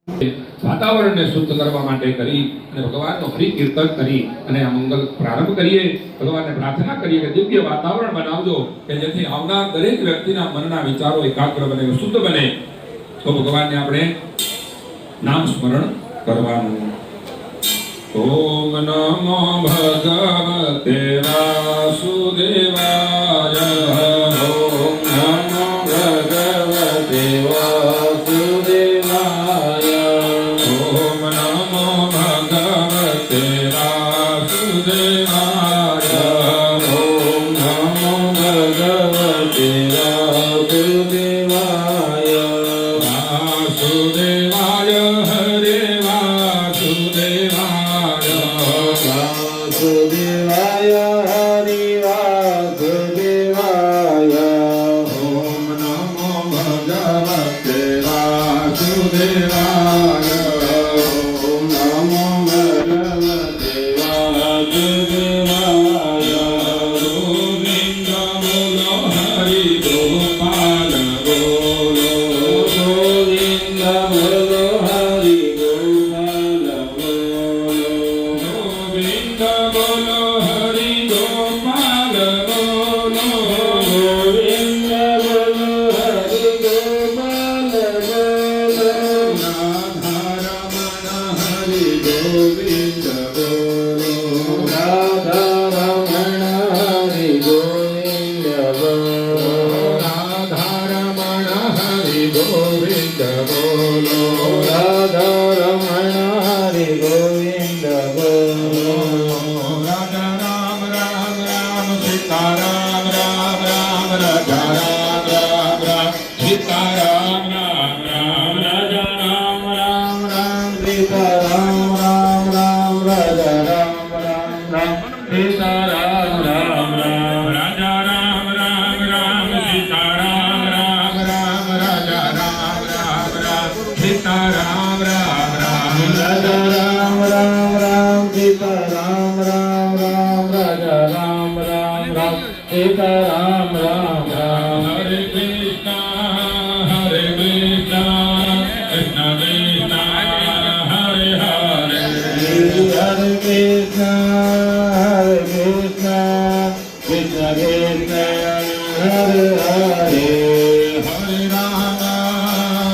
વાતાવરણને શુદ્ધ કરવા માટે કરી અને ભગવાનનો હરિ કીર્તન કરી અને આ મંગલ પ્રારંભ કરીએ. ભગવાનને પ્રાર્થના કરીએ કે દિવ્ય વાતાવરણ બનાવજો કે જેથી આવનાર દરેક વ્યક્તિના મનના વિચારો એકાગ્ર બને, શુદ્ધ બને. તો ભગવાનને આપણે નામ સ્મરણ કરવાનું. ઓમ નમો ભગવતે વાસુદેવાય. ઓમ નમો ભગવતે વાસુદેવાય. ઓમ નમો ભગવતે વાસુદેવાય. ઓમ નમો ભગવતે વાસુદેવાય. વાસુદેવાય હરે વાસુદેવાય. વાસુદેવાય હરિ વાસુદેવાય. ઓમ નમો ભગવતે વાસુદેવાય. ઓમ નમો ભગવતે વાસુદેવાય. ગોવિંદ બોલો હરિ ગોપાલ બોલો. ગોવિંદ બોલો હરિ ગોપાલ બોલો. ગોવિંદ બોલો હરિ ગોપાલ બોલો. ગોવિંદ બોલો હરિ ગોપાલ બોલો. રાધા રમણ હરિ ગોવિંદ બોલો. રાધા રમણ હરિ ગોવિંદ બોલો. રાધા રમણ હરિ ગોવિંદ બોલો. રાધા રમણ હરિ ગોવિંદ બોલો. રાધા રામ રામ રામ સીતા રામ રામ રામ. રાધા રામ રામ રામ સીતા રામ રામ રામ. રાધા રામ રામ રામ સીતા રામ રામ રામ. રાધા રામ રામ રામ સીતા રામ રામ રામ. રાધા રામ રામ રામ સીતા રામ રામ રામ. રાધા રામ રામ રામ સીતા રામ રામ રામ. રાધા રામ રામ રામ સીતા રામ રામ રામ. રાધા રામ રામ રામ સીતા રામ રામ રામ. હરે કૃષ્ણ હરે કૃષ્ણ કૃષ્ણ કૃષ્ણ હરે હરે. હરે કૃષ્ણ કૃષ્ણ કૃષ્ણ હરે હરે. હરે રામ રામ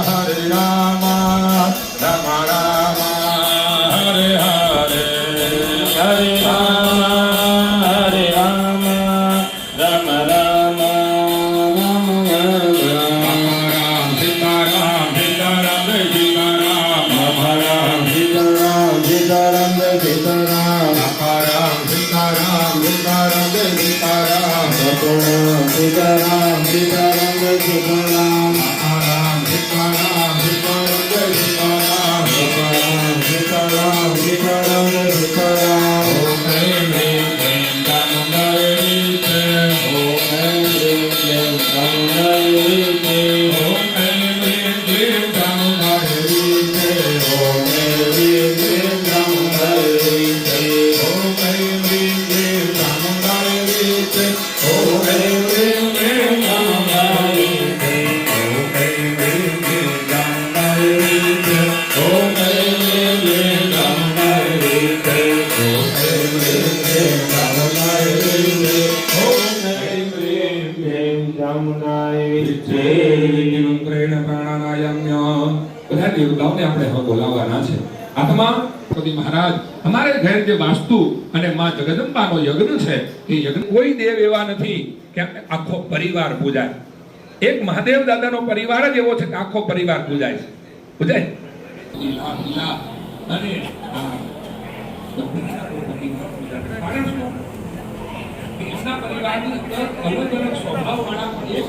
રામ હરે હરે. હરે રામ રામ રામ રામ સીતારામ સીતારામ સીતારામ. રામ સીતારામ સીતારામ સીતારામ. રામ સીતારામ સીતારામ સીતારામ. સીતારામ સીતારામ સીતારામ. રામ સીતારામ સીતારામ સીતારામ. સીતારામ સીતારામ સીતારામ. ઓમ હ્રીમ હ્રીમ ક્લીમ ચામુંડાય તે. ઓમ હ્રીમ હ્રીમ ક્લીમ ચામુંડાય તે. ઓમ હ્રીમ હ્રીમ ક્લીમ ચામુંડાય તે. ઓમ હ્રીમ હ્રીમ ક્લીમ ચામુંડાય તે. ઓમ હ્રીમ હ્રીમ ક્લીમ ચામુંડાય તે. ઓમ હ્રીમ હ્રીમ ક્લીમ ચામુંડાય તે. ઓમ હ્રીમ હ્રીમ ક્લીમ ચામુંડાય તે. ઓમ હ્રીમ હ્રીમ ક્લીમ ચામુંડાય તે. ઓમ હ્રીમ હ્રીમ ક્લીમ ચામુંડાય તે. ઓમ હ્રીમ હ્રીમ ક્લીમ ચામુંડાય તે. મંત્રેણ પ્રાણાયામ્ય. બધા દેવતાઓને આપણે હવે બોલાવવાના છે. આત્મા પતિ મહારાજ અમારે ઘરે જે વાસ્તુ અને માં જગદંબાનો યજ્ઞ છે એ યજ્ઞ કોઈ દેવ એવા નથી કે આખો પરિવાર પૂજાય. એક મહાદેવ દાદાનો પરિવાર જ એવો છે કે આખો પરિવાર પૂજાય છે. પૂજાય લીલા લીલા અને કારણ શું? એમના પરિવારની અંદર અલગ અલગ સ્વભાવવાળા એક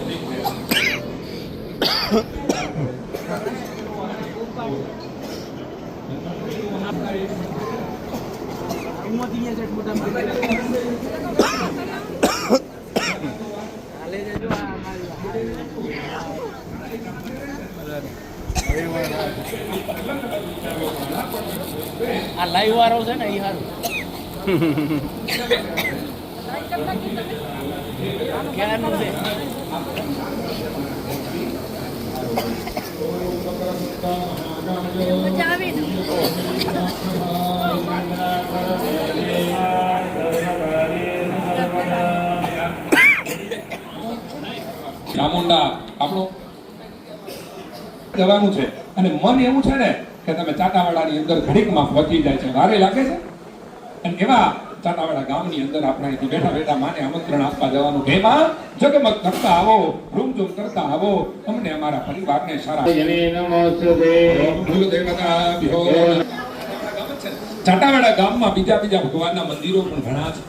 આ લાઈવ વાળો છે ને એ સારું ક્યાંનું છે મજા આવે ને. ચામુંડા આપણું જવાનું છે અને મન એવું છે ને કે તમે ચાટાવાડાની અંદર ઘડીકમાં પહોંચી જાય છે, વારે લાગે છે. અને એવા ચાટાવાડા ગામની અંદર આપણે અહીંથી બેઠા બેઠા માને આમંત્રણ આપવા જવાનું કે માં જગમગ કરતા આવો, રૂમઝૂમ કરતા આવો, અમને અમારા પરિવારને સારા ચાટાવાડા ગામમાં બીજા ભગવાનના મંદિરો પણ ઘણા છે.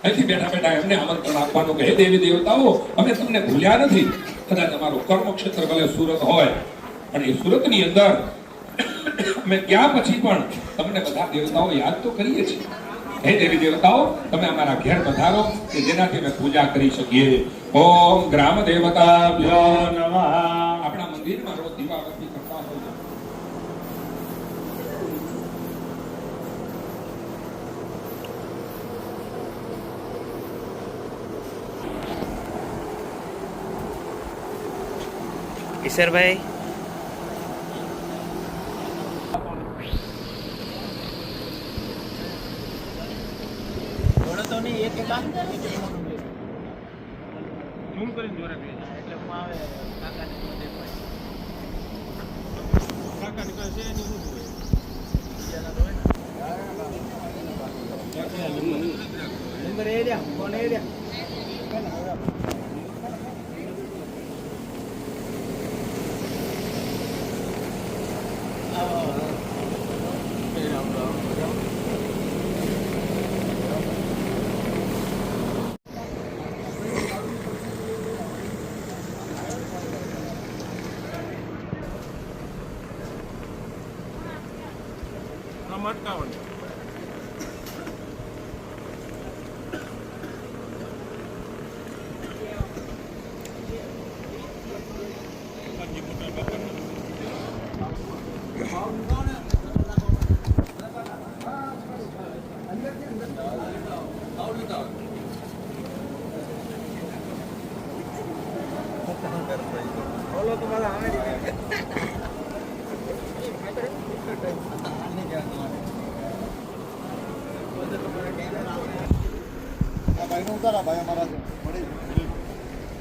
અહીંથી બેઠા બેઠા એમને આમંત્રણ આપવાનું કે હે દેવી દેવતાઓ, અમે તમને ભૂલ્યા નથી. કદાચ અમારું કર્મક્ષેત્ર ભલે સુરત હોય, પણ એ સુરતની અંદર અમે ગયા પછી પણ તમને બધા દેવતાઓ યાદ તો કરીએ છીએ. હે દેવી દેવતાઓ, તમે અમારા ઘેર પધારો કે જેનાથી અમે પૂજા કરી શકીએ. ઓમ ગ્રામ દેવતાભ્યો નમઃ. આપણા મંદિરમાં રોજ દીવાબત્તી કરતા હોય. ઈશ્વરભાઈ થોડો તો નહીં એક કામ ઝૂમ કરીને જોરે એટલે હું આવે કાકાને તો દેખાય. કાકાને કહે છે એની શું હોય બીજાના તો હોય ને નંબર એ રહ્યા ફોન એ રહ્યા.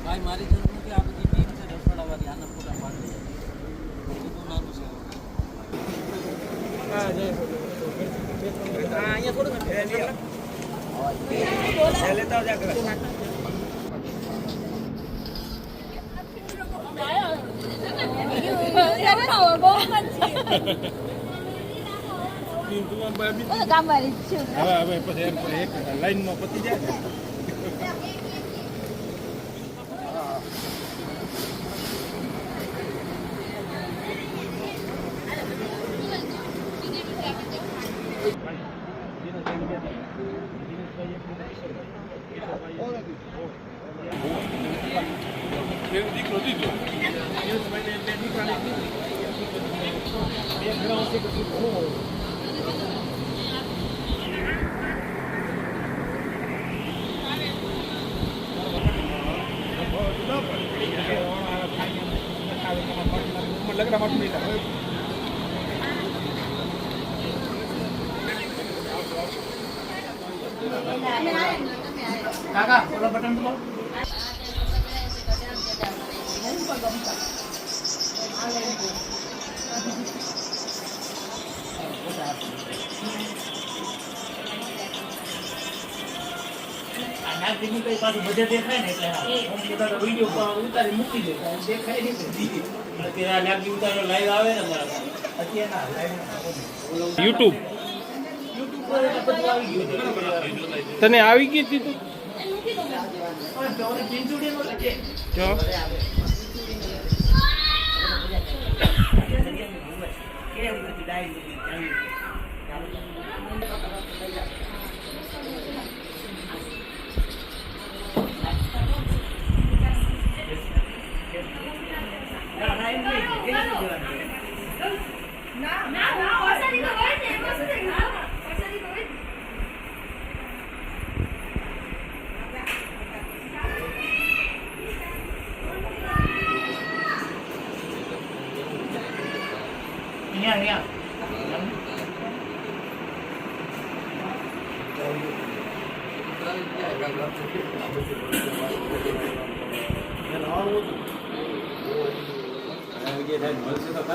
ભાઈ મારી જરૂર નથી. આ બધી ટીમ છે રસોડાવાળી, આના ફોટા પાડી બધું નાનું છે. અહીંયા થોડું લેતા હવે પછી એક લાઈનમાં પતી જાય ને. દીકરો દીધો લગ્ન માટે નહીં કાકા ઓલા બટન દબાવો. પાછું બધે દેખાય ને એટલે વિડીયો ઉતારી મૂકી દે દેખાય નહીં. અત્યારે નાગજી ઉતારો લાઈવ આવે ને મારા અત્યારે યુટ્યુબ તને આવી ગઈ હતી તું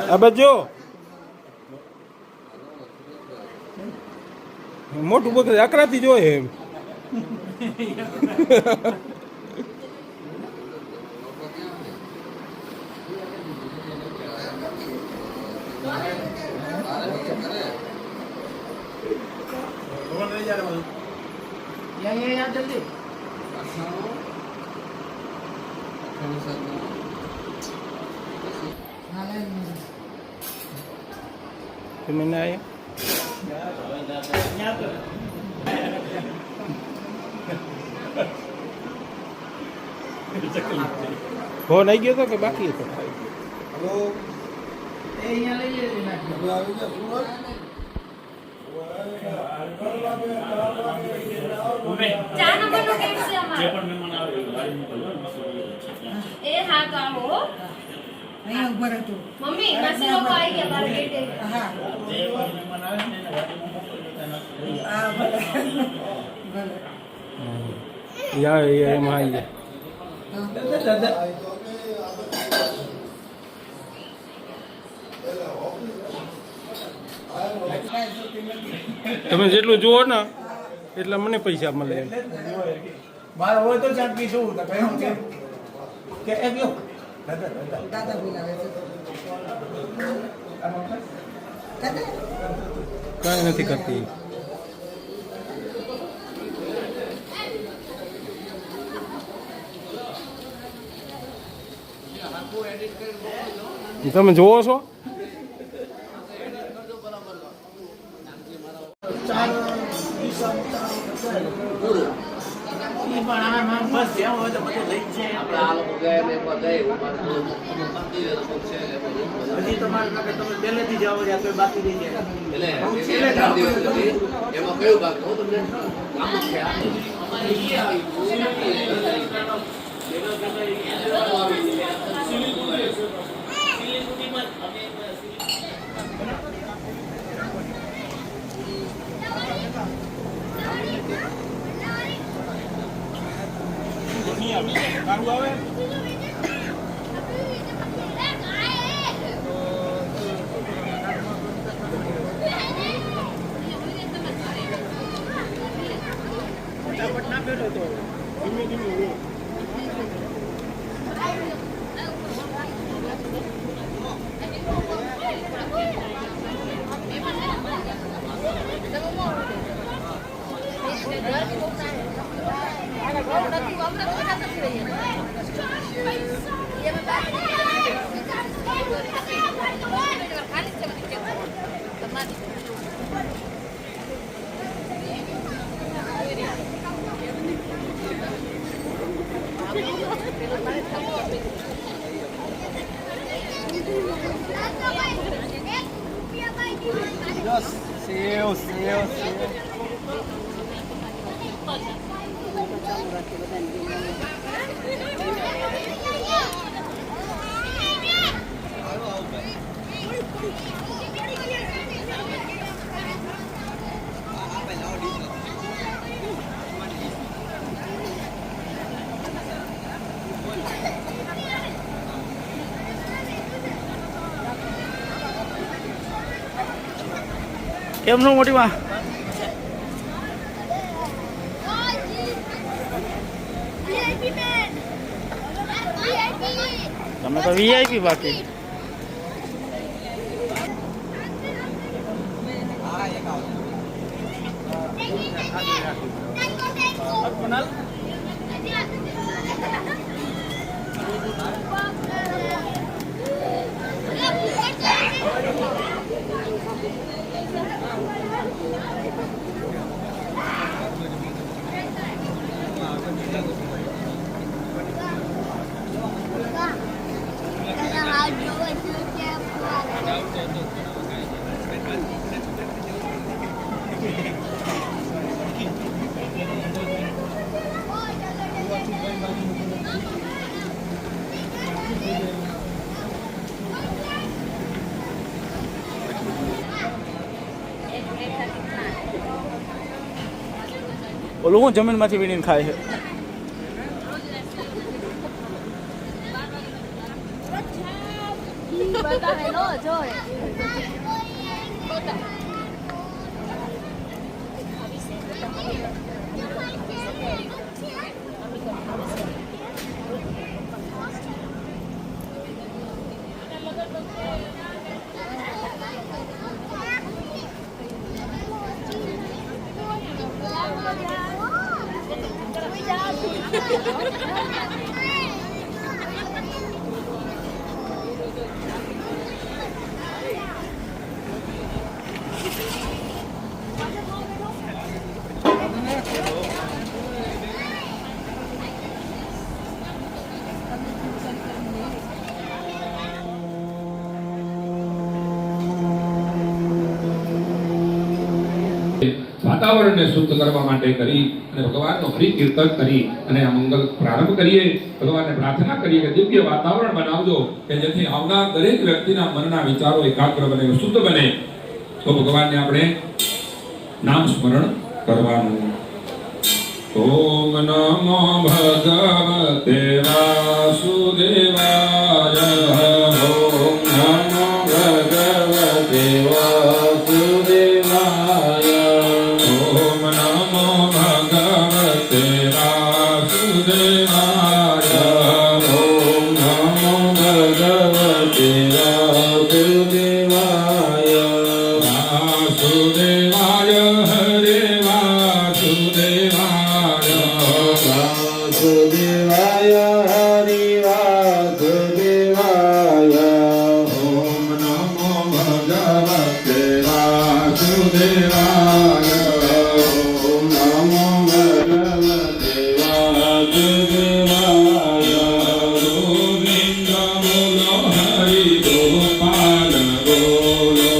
આ બાજુ મોટું બકરી અકરાતી જોઈએ એમ જલ્દી તમે ના આવ્યા ફોન આવી ગયો હતો કે બાકી હતો ચા નંબરનો કેમ છે અમારો? એ હા તો આવો. અહીંયા ઉભા રહેજો. મમ્મી માસી લોકો આવી ગયા બાર ગેટે. હા હા ભલે યા એમાં આવી ગયા તમે જેટલું જુઓ ને એટલા મને પૈસા મળે એમ મારે હોય તો ચાટ પીશું તો કયું છે કે એ ગયો દાદા બોલાવે છે દાદા કાંઈ નથી કરતી તમે જોવો છો બસ જ્યાં હોય તો બધું લઈ જ હજી તમારે તમે પહેલેથી જાઓ ત્યાં કોઈ બાકી રહી જાય એમાં કયું ભાગ હું તમને આમ જ છે કેમનું મોટી માં તમે તો વીઆઈપી બાકી ઓલું હું જમીનમાંથી વીણીને ખાય છે. વાતાવરણને શુદ્ધ કરવા માટે કરી અને ભગવાનનો હરિ કીર્તન કરી અને આ મંગલ પ્રારંભ કરીએ. ભગવાનને પ્રાર્થના કરીએ કે દિવ્ય વાતાવરણ બનાવજો કે જેથી આવનાર દરેક વ્યક્તિના મનના વિચારો એકાગ્ર બને, શુદ્ધ બને. તો ભગવાનને આપણે નામ સ્મરણ કરવાનું. ઓમ નમો ભગવતે વાસુદેવાય. ઓમ નમો ભગવતે વાસુદેવાય. ઓમ નમો ભગવતે વાસુદેવાય. ઓમ નમો ભગવતે વાસુદેવાય. વાસુદેવાય હરે વાસુદેવાય. વાસુદેવાય હરિ વાસુદેવાય. ઓમ નમો ભગવતે વાસુદેવાય. ઓમ નમો ભગવતે વાસુદેવાય. ગોવિંદ બોલો હરિ ગોપાલ બોલો.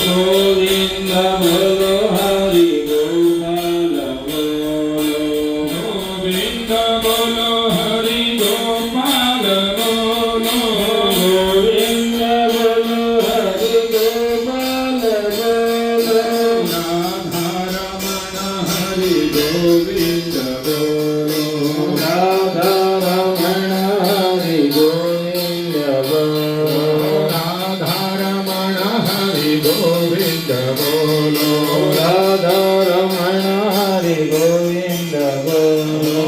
ગોવિંદ બોલો હરિ ગોપાલ બોલો. ગોવિંદ બોલો હરિ ગોપાલ બોલો. ગોવિંદ બોલો હરિ ગોપાલ બોલો. રાધારમણ હરિ ગોવિંદ બોલો. રાધારમણ હરિ ગોવિંદ બોલો. રાધારમણ હરિ ગોવિંદ બોલો. રાધારમણ હરિ ગોવિંદ બોલો.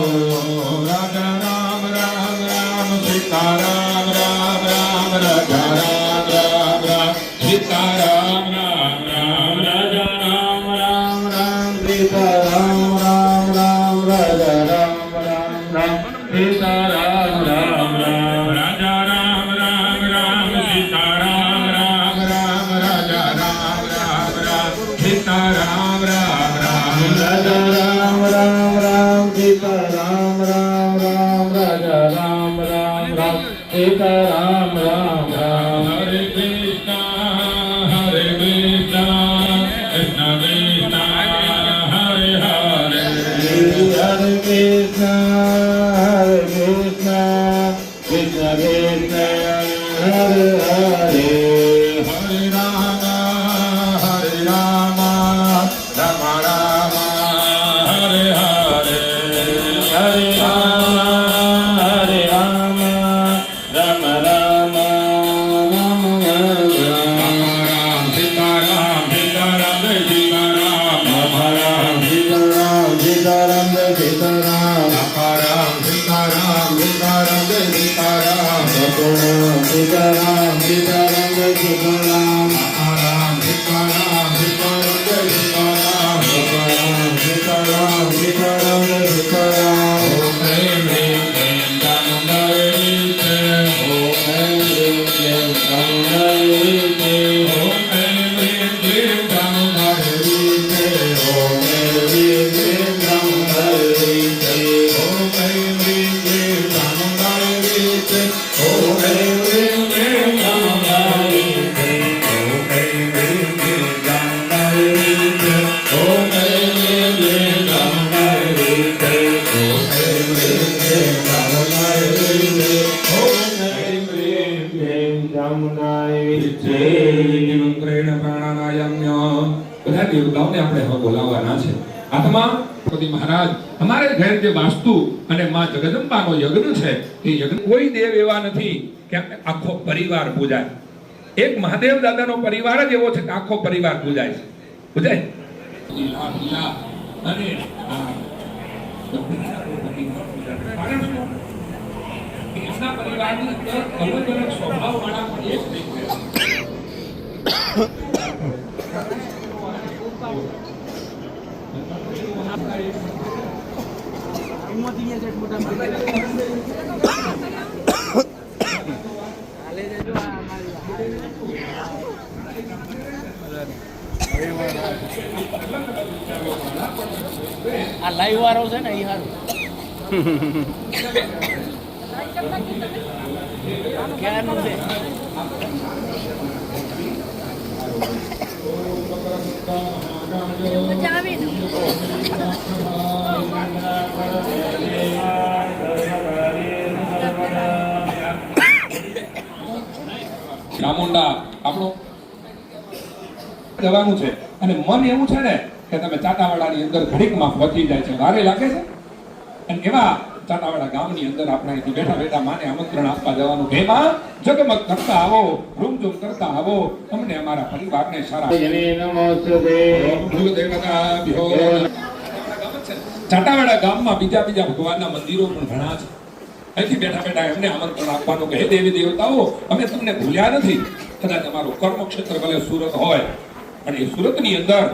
રાધા રામ રામ રામ સીતા રામ રામ રામ રાધા રામ રામ રામ સીતા રામ રામ રામ રાજા રામ રામ રામ સીતા રામ રામ રામ રાજા રામ રામ રામ સીતા રામ રામ રામ રાજા રામ રામ રામ સીતા રામ રામ રામ રાજા રામ રામ રામ સીતા રામ રામ રામ રાજા રામ રામ રામ સીતા રામ રામ રામ રાજા રામ રામ રામ સીતા રામ રામ રામ. હરે કૃષ્ણ હરે કૃષ્ણ કૃષ્ણ કૃષ્ણ હરે હરે. હરે કૃષ્ણ હરે કૃષ્ણ કૃષ્ણ કૃષ્ણ હરે હરે. હરે રામ રામ રામ રામ હરે હરે. હરે રામ રામ રામ રામ રામ સીતારામ સીતારામ સીતારામ. રામ સીતારામ સીતારામ સીતારામ. રામ સીતારામ સીતારામ સીતારામ. સીતારામ સીતારામ સીતારામ સીતારામ. રામ સીતારામ સીતારામ સીતારામ. સીતારામ સીતારામ સીતારામ. ઓમ હ્રીમ હ્રીમ ક્લીમ ચામુંડાય વિદ્મહે. ઓમ હ્રીમ હ્રીમ ક્લીમ ચામુંડાય વિદ્મહે. ઓમ હ્રીમ હ્રીમ ક્લીમ ચામુંડાય વિદ્મહે. ઓમ હ્રીમ હ્રીમ ક્લીમ ચામુંડાય વિદ્મહે. ઓમ હ્રીમ હ્રીમ ક્લીમ ચામુંડાય વિદ્મહે. ઓમ હ્રીમ હ્રીમ ક્લીમ ચામુંડાય વિદ્મહે. ઓમ હ્રીમ હ્રીમ ક્લીમ ચામુંડાય વિદ્મહે. ઓમ હ્રીમ હ્રીમ ક્લીમ ચામુંડાય વિદ્મહે. ઓમ હ્રીમ હ્રીમ ક્લીમ ચામુંડાય વિદ્મહે. ઓમ હ્રીમ હ્રીમ ક્લીમ ચામુંડાય વિદ્મહે. મંત્રેણ પ્રાણાયામ્ય. બધા દેવતાઓને આપણે હવે બોલાવવાના છે. હાથમાં ગણપતિ મહારાજ અમારે ઘેર જે વાસ્તુ અને માં જગદંબાનો યજ્ઞ છે એ યજ્ઞ કોઈ દેવ એવા નથી કે આખો પરિવાર પૂજાય. એક મહાદેવ દાદાનો પરિવાર જ એવો છે કે આખો પરિવાર પૂજાય છે. પૂજાય અને કારણ શું? એમના પરિવારની અંદર અલગ અલગ સ્વભાવવાળા પણ એક થઈ ગયા. આ લાઈવ વાળો છે ને એ સારું ક્યારનું છે મજા આવે ને ચામુંડા આપણું જવાનું છે અને મન એવું છે ને કે તમે ચાટાવાડાની અંદર ઘડીકમાં પહોંચી જાય છે. વારે લાગે છે અને એવા ચાટાવાડા ગામની અંદર આપણે અહીંથી બેઠા બેઠા માને આમંત્રણ આપવા જવાનું કે માં જગમગ કરતા આવો, રૂમઝૂમ કરતા આવો, અમને અમારા પરિવારને સારા ચાટાવાડા ગામમાં બીજા ભગવાનના મંદિરો પણ ઘણા છે. અહીંથી બેઠા બેઠા એમને આમંત્રણ આપવાનું કે હે દેવી દેવતાઓ અમે તમને ભૂલ્યા નથી. કદાચ અમારું કર્મક્ષેત્ર ભલે સુરત હોય અને એ સુરતની અંદર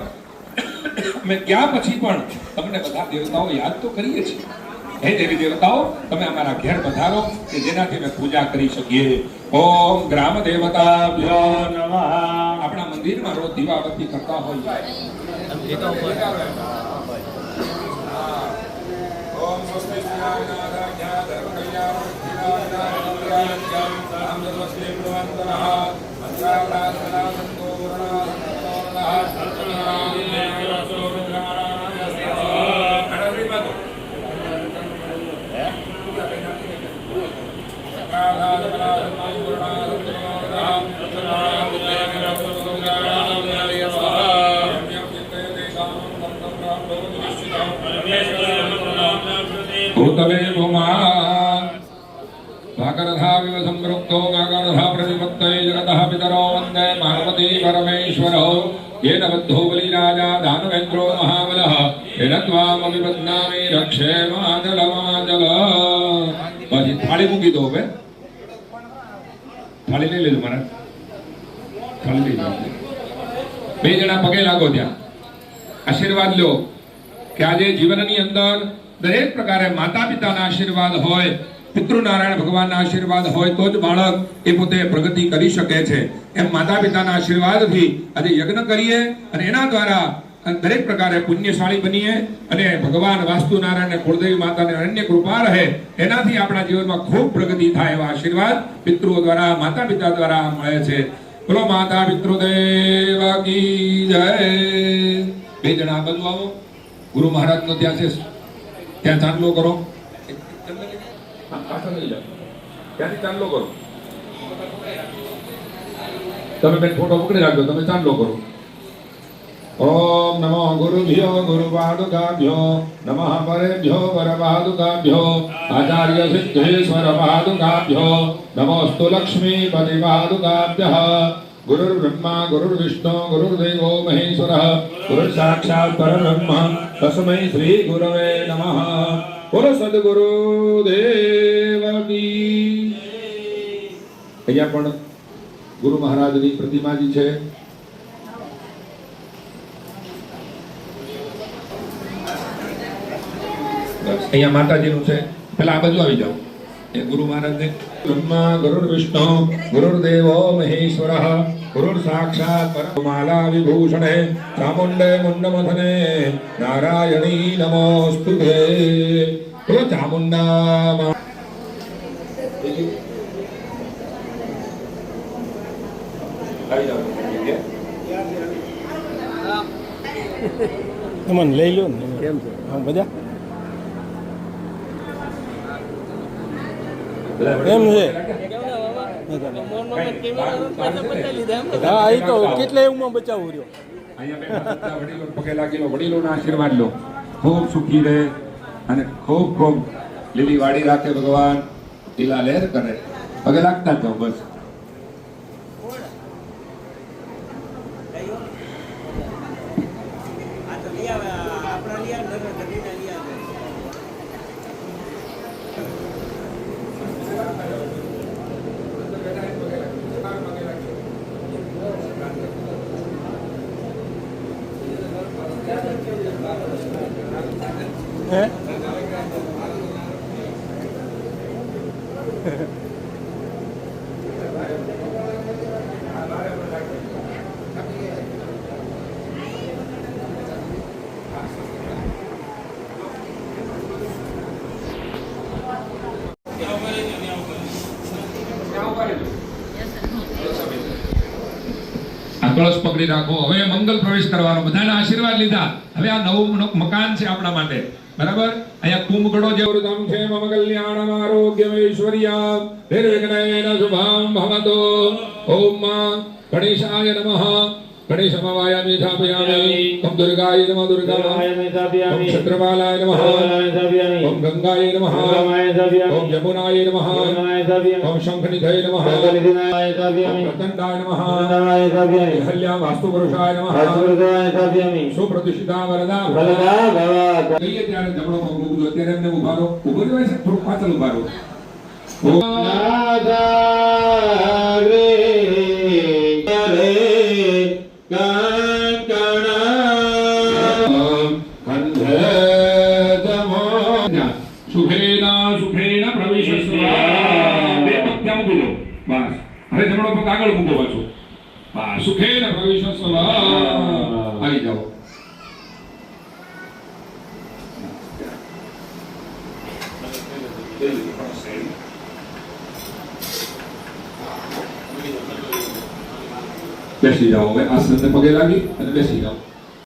અમે ગયા પછી પણ તમને બધા દેવતાઓ યાદ તો કરીએ છીએ. હે દેવી દેવતાઓ તમે અમારા ઘેર પધારો કે જેનાથી અમે પૂજા કરી શકીએ. ઓમ ગ્રામ દેવતાભ્યો નમઃ. આપણા મંદિરમાં રોજ દીવાબત્તી કરતા હોય. ઓમ સ્વસ્તિ ભૂતલે ભૂમા ભાગરથાવિવ સંપૃક્તો ભાગરથા પ્રતિપત્તય જગતઃ પિતરો વંદે પાર્વતી પરમેશ્વરો येन बद्धो बलिराजा दानवेन्द्रो महाबलः येन त्वामपि बध्नामि रक्षे मादलमादल. પછી થાળી મૂકી દો. હવે થાળી લઈ લેજો મારા. થાળી લઈ લો. બે જણા પગે લાગો, ત્યાં આશીર્વાદ લો કે આજે જીવનની અંદર દરેક પ્રકારે માતા પિતાના આશીર્વાદ હોય, પિતૃનારાયણ ભગવાનના આશીર્વાદ હોય તો જ બાળક એ પોતે પ્રગતિ કરી શકે છે. એમ માતા પિતાના આશીર્વાદથી આજે યજ્ઞ કરીએ અને એના દ્વારા દરેક પ્રકારે પુણ્યશાળી બનીએ અને ભગવાન વાસ્તુનારાયણ કુળદેવી માતાને અનન્ય કૃપા રહે, એનાથી આપણા જીવનમાં ખૂબ પ્રગતિ થાય એવા આશીર્વાદ પિતૃઓ દ્વારા, માતા પિતા દ્વારા મળે છે. બોલો માતા પિતૃદેવ કી જય. બે જણા આ બાજુ આવો. ગુરુ મહારાજનો ત્યાં છે, ત્યાં ચાંદલો કરો. ત્યાંથી ચાંદલો કરો. તમે બેન ફોટો પકડી રાખજો, તમે ચાંદલો કરો. ઓમ નમો ગુરુભ્યો ગુરુપાદુકાભ્યો નમઃ પરેભ્યો પરપાદુકાભ્યો આચાર્ય સિદ્ધેશ્વર પાદુકાભ્યો નમોસ્તુ લક્ષ્મીપતિ પાદુકાભ્યઃ. ગુરુર્બ્રહ્મા ગુરુર્વિષ્ણુ ગુરુર્દેવો મહેશ્વરઃ ગુરુર સાક્ષાત પરબ્રહ્મ તસ્મૈ શ્રી ગુરવે નમઃ. બોલો સદગુરુ દેવ કી. અહીંયા પણ ગુરુ મહારાજની પ્રતિમાજી છે. અહીંયા માતાજીનું છે. પેલા આ બાજુ આવી જાઓ. એ ગુરુ મહારાજને બ્રહ્મા ગુરુર વિષ્ણુ ગુરુર્દેવો મહેશ્વરઃ ગુરુર સાક્ષાત પરમાલા વિભૂષણે ચામુંડે મુંડમથને નારાયણી નમોસ્તુતે. બોલો ચામુંડા. મને લઈ લો ને. કેમ છે? હા બધા એમ છે. હા એ તો કેટલા એવું બચાવું રહ્યો. અહીંયા બેઠા વડીલો પગે લાગી લો, વડીલોના આશીર્વાદ લો. ખૂબ સુખી રહે અને ખૂબ ખૂબ લીલી વાડી રાખે ભગવાન, લીલા લહેર કરે. પગે લાગતા જાઓ બસ. હે આ કળશ પકડી રાખો. હવે મંગલ પ્રવેશ કરવાનો, બધાના આશીર્વાદ લીધા. હવે આ નવું મકાન છે આપણા માટે, બરાબર. અહીંયા કુંભકડો જેવું ધામ છે. મમ કલ્યાણમ આરોગ્યમ ઐશ્વર્યમ નિર્વિઘ્નેન શુભમ ભવતો. ઓમ ગણેશાય નમઃ. ગણેશમવાયામિ સ્થાપયામિ. ઓમ દુર્ગાય નમઃ. ઓમ છત્રમાલાય નમઃ. ઓમ ગંગાય નમઃ. ઓમ યમુનાય નમઃ. ઓમ શંખનિધય નમઃ. ઓમ પ્રચંડાય નમઃ. હલ્યા વાસ્તુ પુરુષાય નમઃ. સુપ્રતિષ્ઠિતા વરદા કહીએ ત્યારે જમણો પગ મૂકજો. અત્યારે એમને ઉભા રહો. ઉભો રહેવાય છે, થોડુંક પાછળ ઉભા રહો. સુખેન પ્રવિશસ્વ. બે પગ ત્યાં મૂકી દો. બસ. હવે જમણો પગ આગળ મૂકો પાછો. બસ. સુખેન પ્રવિશસ્વ. આવી જાઓ. બેસી જાઓ. હવે આસન પગે લાગી અને બેસી જાઓ.